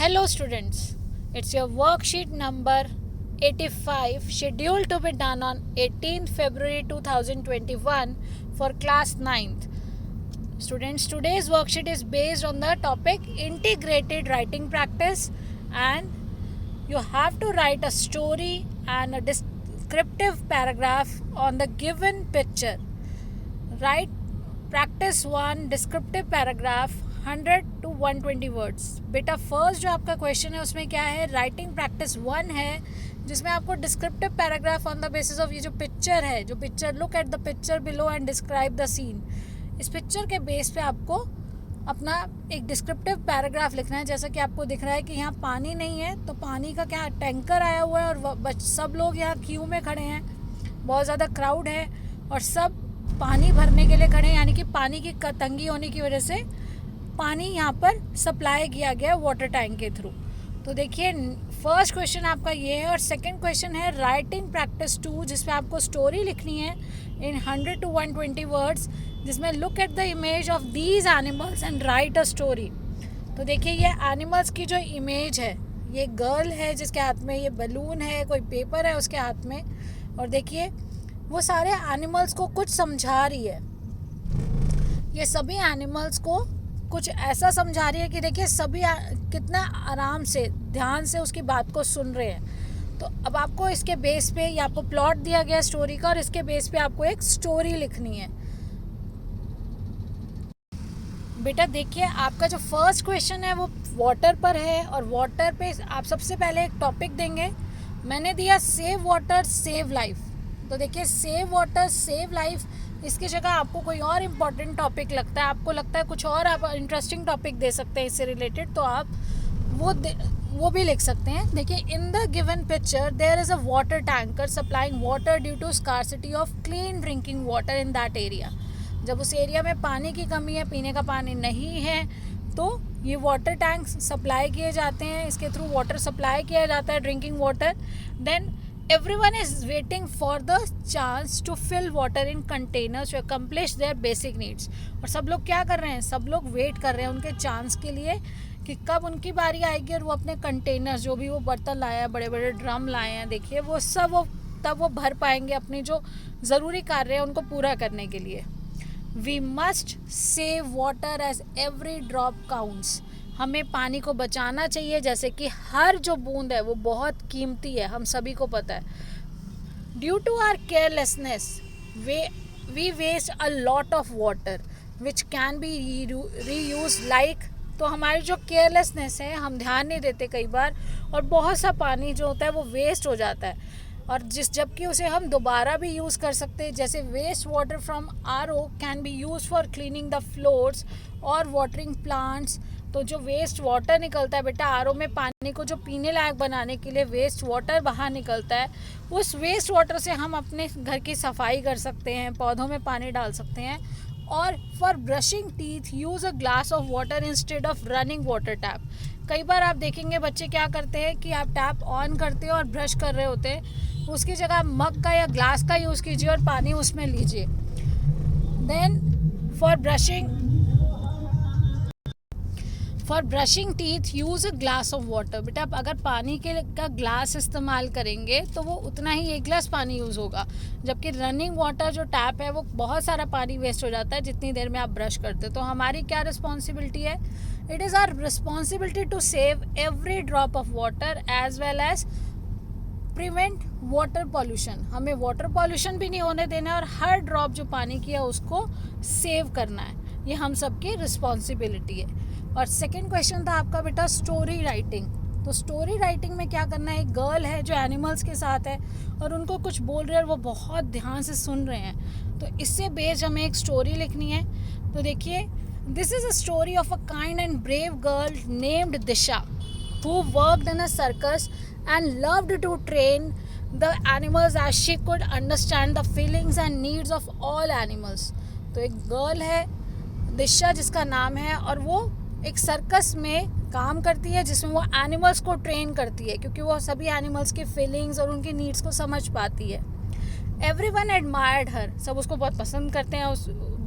Hello students, it's your worksheet number 85 scheduled to be done on 18th February 2021 for class 9th. Students, today's worksheet is based on the topic integrated writing practice, and you have to write a story and a descriptive paragraph on the given picture. Write practice 1 descriptive paragraph 100 to 120 words. बेटा first जो आपका question है उसमें क्या है, writing practice 1 है, जिसमें आपको descriptive paragraph on the basis of ये जो पिक्चर है, जो picture, look at the picture below and describe the scene. इस पिक्चर के बेस पे आपको अपना एक डिस्क्रिप्टिव पैराग्राफ लिखना है. जैसा कि आपको दिख रहा है कि यहाँ पानी नहीं है, तो पानी का क्या टैंकर आया हुआ है और सब लोग यहाँ क्यू में खड़े हैं, बहुत ज़्यादा क्राउड है और सब पानी भरने के लिए खड़े हैं, यानी कि पानी की तंगी होने की वजह से पानी यहाँ पर सप्लाई किया गया वाटर टैंक के थ्रू. तो देखिए फर्स्ट क्वेश्चन आपका ये है. और सेकंड क्वेश्चन है राइटिंग प्रैक्टिस 2, जिसमें आपको स्टोरी लिखनी है इन 100 to 120 वर्ड्स, जिसमें look at the image of these animals and right a story. तो देखिए ये एनिमल्स की जो इमेज है, ये गर्ल है जिसके हाथ में ये बलून है, कोई पेपर है उसके हाथ में, और देखिए वो सारे एनिमल्स को कुछ समझा रही है. ये सभी एनिमल्स को कुछ ऐसा समझा रही है कि देखिए सभी कितना आराम से ध्यान से उसकी बात को सुन रहे हैं. तो अब आपको इसके बेस पे, या आपको प्लॉट दिया गया स्टोरी का, और इसके बेस पे आपको एक स्टोरी लिखनी है. बेटा देखिए आपका जो फर्स्ट क्वेश्चन है वो वाटर पर है, और वाटर पे आप सबसे पहले एक टॉपिक देंगे. मैंने दिया सेव वाटर सेव लाइफ. तो देखिए सेव वाटर सेव लाइफ, इसकी जगह आपको कोई और इम्पॉर्टेंट टॉपिक लगता है, आपको लगता है कुछ और आप इंटरेस्टिंग टॉपिक दे सकते हैं इससे रिलेटेड, तो आप वो भी लिख सकते हैं. देखिए in the given picture there is a water tanker supplying water due to scarcity of clean drinking water in that area. जब उस एरिया में पानी की कमी है, पीने का पानी नहीं है, तो ये वाटर टैंक सप्लाई किए जाते हैं, इसके थ्रू वाटर सप्लाई किया जाता है, drinking water. Then everyone is waiting for the chance to fill water in containers to accomplish their basic needs. और सब लोग क्या कर रहे हैं, सब लोग वेट कर रहे हैं उनके चांस के लिए कि कब उनकी बारी आएगी और वो अपने कंटेनर्स, जो भी वो बर्तन लाए हैं, बड़े बड़े ड्रम लाए हैं, देखिए वो सब तब वो भर पाएंगे अपनी जो ज़रूरी कार्य है उनको पूरा करने के लिए. We must save water as every drop counts. हमें पानी को बचाना चाहिए, जैसे कि हर जो बूंद है वो बहुत कीमती है, हम सभी को पता है. Due to our carelessness we waste a lot of water which can be reuse like. तो हमारी जो केयरलेसनेस है, हम ध्यान नहीं देते कई बार, और बहुत सा पानी जो होता है वो वेस्ट हो जाता है, और जबकि उसे हम दोबारा भी यूज़ कर सकते हैं. जैसे waste water from RO can be use for cleaning the floors और वाटरिंग प्लांट्स. तो जो वेस्ट वाटर निकलता है बेटा RO में, पानी को जो पीने लायक बनाने के लिए वेस्ट वाटर बाहर निकलता है, उस वेस्ट वाटर से हम अपने घर की सफाई कर सकते हैं, पौधों में पानी डाल सकते हैं. और for brushing teeth use a glass of water instead of running water tap. कई बार आप देखेंगे बच्चे क्या करते हैं कि आप टैप ऑन करते हो और ब्रश कर रहे होते हैं, उसकी जगह आप मग का या ग्लास का यूज़ कीजिए और पानी उसमें लीजिए. Then for brushing teeth use a glass of water. बेटा आप अगर पानी का ग्लास इस्तेमाल करेंगे तो वो उतना ही एक गिलास पानी यूज़ होगा, जबकि रनिंग वाटर जो टैप है वो बहुत सारा पानी वेस्ट हो जाता है जितनी देर में आप ब्रश करते हो. तो हमारी क्या रिस्पॉन्सिबिलिटी है, it is our responsibility to save every drop of water as well as prevent water pollution. हमें वाटर पॉल्यूशन भी नहीं होने देना है, और हर ड्रॉप जो पानी की है उसको सेव करना है. ये हम सबकी रिस्पॉन्सिबिलिटी है. और सेकंड क्वेश्चन था आपका बेटा स्टोरी राइटिंग. तो स्टोरी राइटिंग में क्या करना है, एक गर्ल है जो एनिमल्स के साथ है और उनको कुछ बोल रहे हैं और वो बहुत ध्यान से सुन रहे हैं, तो इससे बेस्ड हमें एक स्टोरी लिखनी है. तो देखिए this is a story of a kind and brave girl named Disha who worked in a circus and loved to train the animals as she could understand the feelings and needs of all animals. तो एक girl है दिशा जिसका नाम है, और वो एक circus में काम करती है जिसमें वो एनिमल्स को ट्रेन करती है, क्योंकि वो सभी एनिमल्स की फीलिंग्स और उनकी नीड्स को समझ पाती है. एवरीवन एडमायर्ड हर. सब उसको बहुत पसंद करते हैं,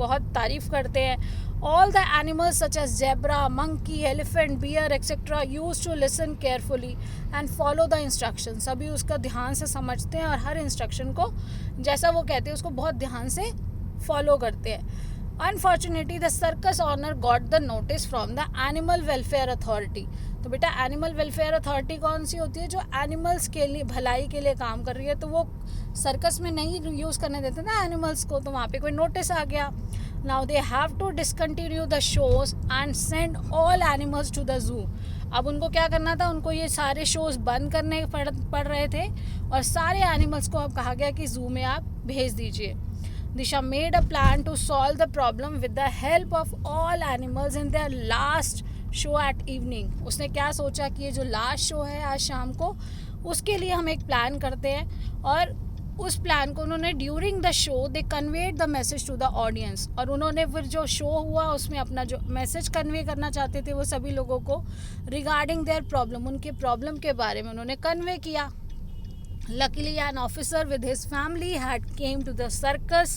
बहुत तारीफ़ करते हैं. All the animals such as zebra, monkey, elephant, bear, etc. used to listen carefully and follow the instructions. सभी उसका ध्यान से समझते हैं और हर इंस्ट्रक्शन को जैसा वो कहते हैं उसको बहुत ध्यान से फॉलो करते हैं. Unfortunately, the circus owner got the notice from the Animal Welfare Authority. तो बेटा एनिमल वेलफेयर अथॉरिटी कौन सी होती है? जो एनिमल्स के लिए भलाई के लिए काम कर रही है. तो वो सर्कस में नहीं यूज़ करने देते ना एनिमल्स को, तो वहाँ पे कोई नोटिस आ गया. Now they have to discontinue the shows and send all animals to the zoo. अब उनको क्या करना था? उनको ये सारे शोज बंद करने पड़ रहे थे और सारे एनिमल्स को अब कहा गया कि जू में आप भेज दीजिए. Disha made a plan to solve the problem with the help of all animals in their last show at evening. उसने क्या सोचा कि ये जो लास्ट शो है आज शाम को, उसके लिए हम एक प्लान करते हैं. और उस प्लान को उन्होंने during the show they conveyed the message to the audience. और उन्होंने फिर जो शो हुआ उसमें अपना जो मैसेज कन्वे करना चाहते थे वो सभी लोगों को रिगार्डिंग देयर प्रॉब्लम, उनके प्रॉब्लम के बारे में उन्होंने कन्वे किया. Luckily, an officer with his family had came to the circus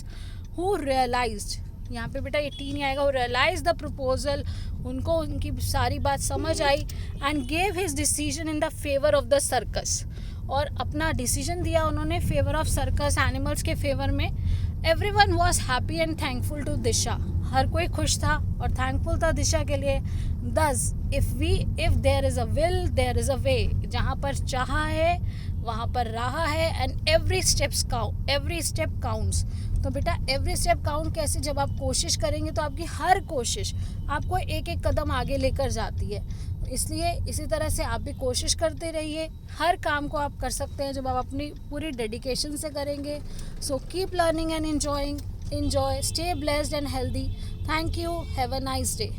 who realized, यहाँ पे बेटा ये टी नहीं आएगा, who realized the proposal, उनको उनकी सारी बात समझ आई and gave his decision in the favor of the circus. और अपना डिसीजन दिया उन्होंने फेवर ऑफ सर्कस, एनिमल्स के फेवर में. Everyone was happy and thankful to दिशा. हर कोई खुश था और थैंकफुल था दिशा के लिए. Thus, if there is a will, there is a way. जहाँ पर चाहा है वहाँ पर रहा है. And every step counts. तो बेटा एवरी स्टेप काउंट कैसे? जब आप कोशिश करेंगे तो आपकी हर कोशिश आपको एक एक कदम आगे लेकर जाती है. इसलिए इसी तरह से आप भी कोशिश करते रहिए. हर काम को आप कर सकते हैं जब आप अपनी पूरी डेडिकेशन से करेंगे. So keep learning and enjoy, stay blessed and healthy. Thank you. Have a nice day.